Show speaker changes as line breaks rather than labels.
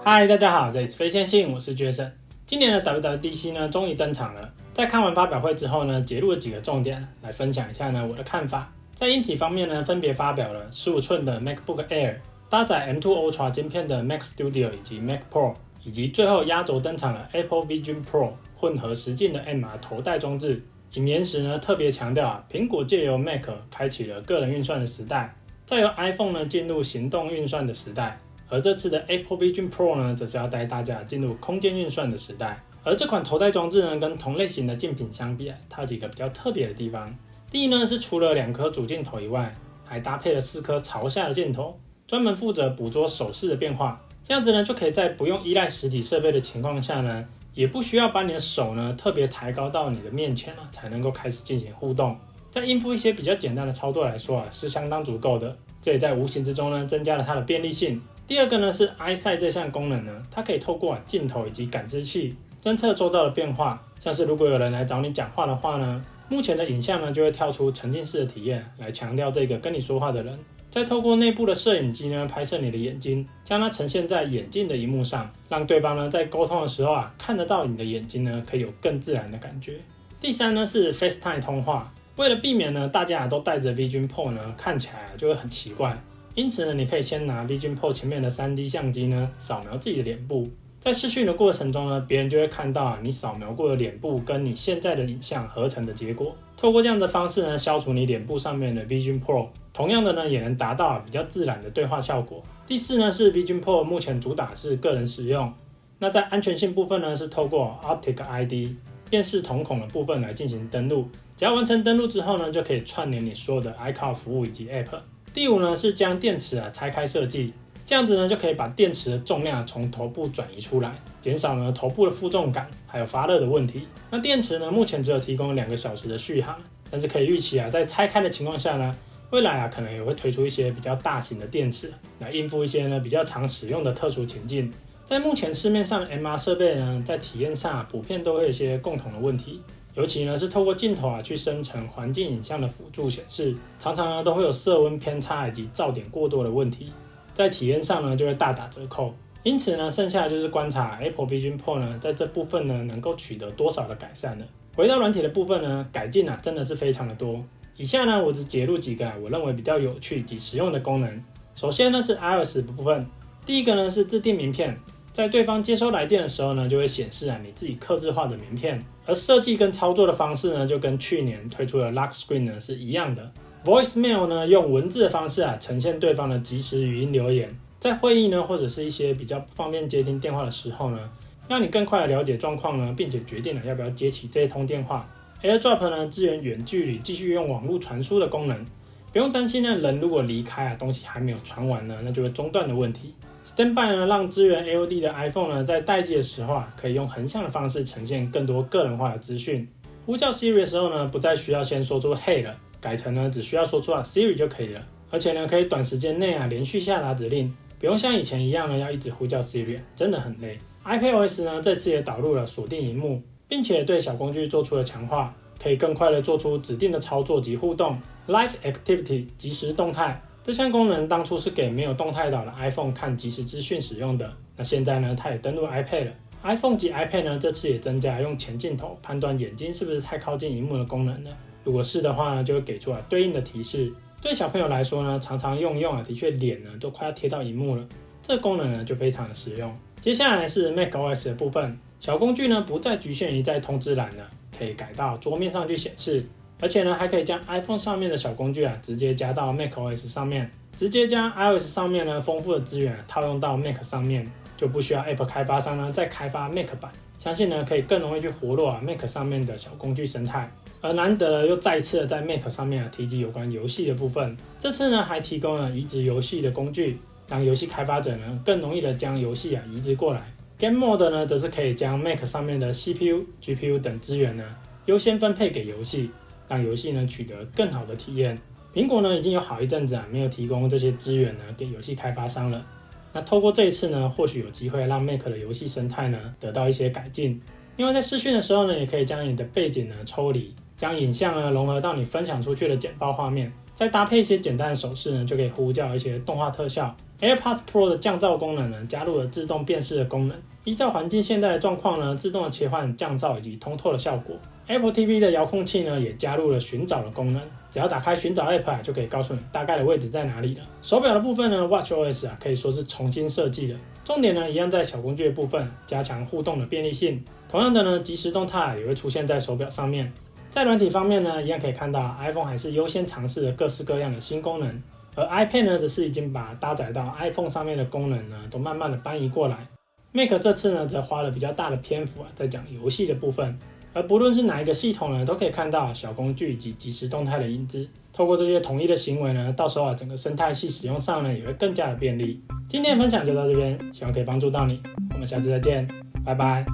嗨，大家好，这里是飞线性，我是 Jason。今年的 WWDC 呢，终于登场了。在看完发表会之后呢，截录了几个重点来分享一下呢我的看法。在硬体方面呢，分别发表了15寸的 MacBook Air， 搭载 M2 Ultra 晶片的 Mac Studio 以及 Mac Pro， 以及最后压轴登场了 Apple Vision Pro 混合实境的 MR 头戴装置。引言时呢，特别强调苹果借由 Mac 开启了个人运算的时代，再由 iPhone 呢进入行动运算的时代。而这次的 Apple Vision Pro 呢，则是要带大家进入空间运算的时代。而这款头戴装置呢，跟同类型的竞品相比它有几个比较特别的地方。第一呢，是除了2颗主镜头以外，还搭配了4颗朝下的镜头，专门负责捕捉手势的变化。这样子呢，就可以在不用依赖实体设备的情况下呢，也不需要把你的手呢特别抬高到你的面前才能够开始进行互动。在应付一些比较简单的操作来说是相当足够的。这也在无形之中呢，增加了它的便利性。第二个呢是 EyeSight 这项功能呢，它可以透过镜头以及感知器侦测周遭的变化，像是如果有人来找你讲话的话呢，目前的影像呢就会跳出沉浸式的体验，来强调这个跟你说话的人。再透过内部的摄影机呢拍摄你的眼睛，将它呈现在眼镜的萤幕上，让对方呢在沟通的时候看得到你的眼睛呢，可以有更自然的感觉。第三呢是 FaceTime 通话，为了避免呢大家都带着 Vision Pro 呢看起来就会很奇怪。因此呢，你可以先拿 Vision Pro 前面的 3D 相机呢，扫描自己的脸部。在视讯的过程中呢，别人就会看到你扫描过的脸部跟你现在的影像合成的结果。透过这样的方式呢，消除你脸部上面的 Vision Pro， 同样的呢，也能达到比较自然的对话效果。第四呢，是 Vision Pro 目前主打是个人使用。那在安全性部分呢，是透过 Optic ID 辨识瞳孔的部分来进行登录。只要完成登录之后呢，就可以串联你所有的 iCloud 服务以及 App。第五呢是将电池拆开设计，这样子呢就可以把电池的重量从头部转移出来，减少呢头部的负重感还有发热的问题。那电池呢目前只有提供2个小时的续航，但是可以预期在拆开的情况下呢，未来可能也会推出一些比较大型的电池来应付一些呢比较常使用的特殊情境。在目前市面上的 MR 设备呢，在体验上普遍都会有一些共同的问题。尤其呢是透过镜头去生成环境影像的辅助显示，常常呢都会有色温偏差以及噪点过多的问题，在体验上呢就会大打折扣。因此呢，剩下的就是观察 Apple Vision Pro 呢在这部分呢能够取得多少的改善了。回到软体的部分呢，改进真的是非常的多。以下呢我只截录几个我认为比较有趣及实用的功能。首先呢是 iOS 的部分，第一个呢是自订名片。在对方接收来电的时候呢，就会显示你自己客制化的名片，而设计跟操作的方式呢，就跟去年推出的 Lock Screen 呢是一样的。Voicemail 呢用文字的方式呈现对方的即时语音留言，在会议呢或者是一些比较不方便接听电话的时候呢，让你更快的了解状况呢，并且决定要不要接起这一通电话。AirDrop 呢支援远距离继续用网络传输的功能，不用担心人如果离开东西还没有传完呢，那就会中断的问题。Standby 呢，让支援 AOD 的 iPhone 呢，在待机的时候可以用横向的方式呈现更多个人化的资讯。呼叫 Siri 的时候呢，不再需要先说出 Hey 了，改成呢只需要说出Siri 就可以了。而且呢，可以短时间内连续下达指令，不用像以前一样呢要一直呼叫 Siri， 真的很累。iPadOS 呢，这次也导入了锁定萤幕，并且对小工具做出了强化，可以更快的做出指定的操作及互动。Live Activity 即时动态。这项功能当初是给没有动态岛的 iPhone 看即时资讯使用的，那现在呢，它也登录 iPad 了。iPhone 及 iPad 呢，这次也增加用前镜头判断眼睛是不是太靠近萤幕的功能了。如果是的话呢，就会给出对应的提示。对小朋友来说呢，常常用的确脸呢都快要贴到萤幕了，这个功能呢就非常的实用。接下来是 macOS 的部分，小工具呢不再局限于在通知栏了，可以改到桌面上去显示。而且呢，还可以将 iPhone 上面的小工具直接加到 macOS 上面，直接将 iOS 上面呢丰富的资源套用到 Mac 上面，就不需要 App 开发商呢再开发 Mac 版，相信呢可以更容易去活络Mac 上面的小工具生态。而难得又再一次的在 Mac 上面提及有关游戏的部分，这次呢还提供了移植游戏的工具，让游戏开发者呢更容易的将游戏移植过来。Game Mode 呢则是可以将 Mac 上面的 CPU、GPU 等资源呢优先分配给游戏，让游戏呢取得更好的体验。苹果呢已经有好一阵子没有提供这些资源呢给游戏开发商了。那透过这一次呢，或许有机会让 Mac 的游戏生态呢得到一些改进。另外在视讯的时候呢，也可以将你的背景呢抽离，将影像呢融合到你分享出去的简报画面，再搭配一些简单的手势呢，就可以呼叫一些动画特效。AirPods Pro 的降噪功能呢，加入了自动辨识的功能，依照环境现在的状况呢，自动的切换降噪以及通透的效果。Apple TV 的遥控器呢，也加入了寻找的功能，只要打开寻找 App 就可以告诉你大概的位置在哪里了。手表的部分呢 ，WatchOS 可以说是重新设计的，重点呢一样在小工具的部分，加强互动的便利性。同样的呢，即时动态也会出现在手表上面。在软体方面呢，一样可以看到 iPhone 还是优先尝试了各式各样的新功能，而 iPad 呢，则是已经把搭载到 iPhone 上面的功能呢，都慢慢的搬移过来。Mac 这次呢，则花了比较大的篇幅在讲游戏的部分，而不论是哪一个系统呢，都可以看到小工具以及即时动态的影子。透过这些统一的行为呢，到时候整个生态系使用上呢，也会更加的便利。今天的分享就到这边，希望可以帮助到你，我们下次再见，拜拜。